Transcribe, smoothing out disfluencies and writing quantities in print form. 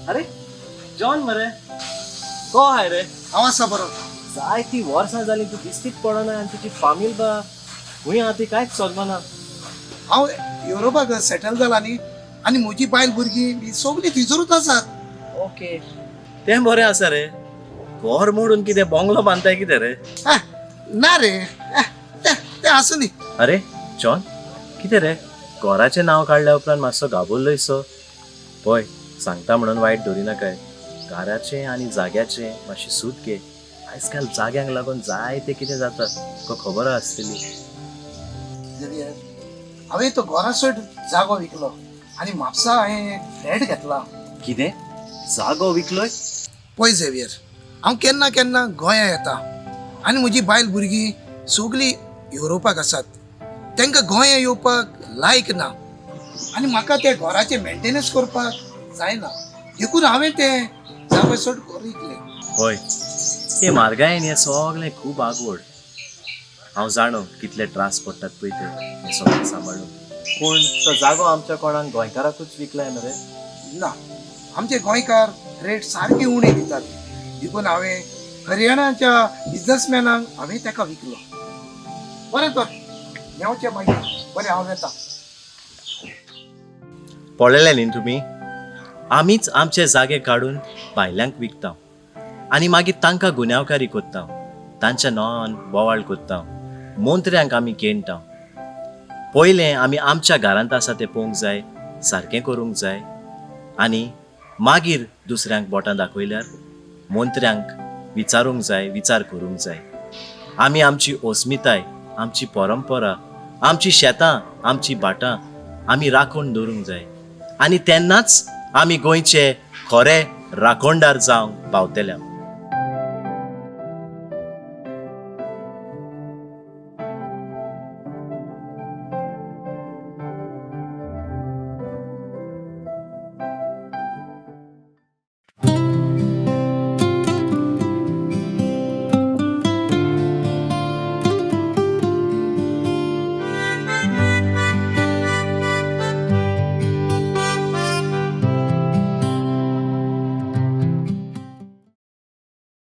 अरे जॉन मरे को हाय रे हांव आसा बरो. जाय ती वर्सां जाली तू दिश्टीच पडना आनी तुजी फामील बा हुंय आहा ती कांयच चलना. हांव युरोपाक सेटल जाला न्ही आनी म्हजी बायल भुरगीं बी सगळीं थंयसरूच आसात. ओके तें बरें आसा रे. घर मोडून कितें बंगलो बांदताय कितें रे. ना रे तें आसूं न्ही. अरे जॉन कितें रे घराचें नांव काडल्या उपरांत मातसो घाबरलोय सो. पळय सांगता म्हणून वायट धरी नाकाय. घराचें आनी जाग्याचें मातशी सूट घे. आयज काल जाग्यांक लागून जाय तें कितें जाता तुका खबर आसतली. हांवें तो घरा सोड जागो विकलो आनी म्हापसा हांवें फ्लॅट घेतला. कितें जागो विकलोय. पळय झेवियर, हांव केन्ना केन्ना गोंया येता आनी म्हजी बायल भुरगीं सगळीं युरोपाक आसात. तांकां गोंया येवपाक लायक ना आनी म्हाका ते घराचें मेंटेनन्स करपाक जायना. देखून हांवें तें जागो सोड विकलें. हय ते म्हारगायेन हें सगळें खूब आगवड. हांव जाणो कितले त्रास पडटात पळय ते हें सगळें सांबाळून. पूण तो जागो आमच्या कोणाक गोंयकाराकूच विकलाय मरे. ना, आमचे गोंयकार रेट सारकी उणी दितात. देखून हांवें हरियाणाच्या बिझनसमॅनाक हांवें ताका विकलो. बरें तर मेवचें मागीर. बरें हांव येता. पळयलें न्ही तुमी आमीच आमचे जागे काडून भायल्यांक विकता आनी मागीर तांकां गुन्यांवकारी कोत्ता. तांच्या नांवान बोवाळ कोत्ता. मंत्र्यांक आमी केणटा. पयलें आमी आमच्या घरांत आसा तें पळोवंक जाय, सारकें करूंक जाय आनी मागीर दुसऱ्यांक बोटां दाखयल्यार मंत्र्यांक विचारूंक जाय, विचार करूंक जाय. आमी आमची अस्मिताय, आमची परंपरा, आमची शेतां, आमची भाटां आमी राखून दवरूंक जाय आनी तेन्नाच आमी गोंयचे खरे राखणदार जावंक पावतले.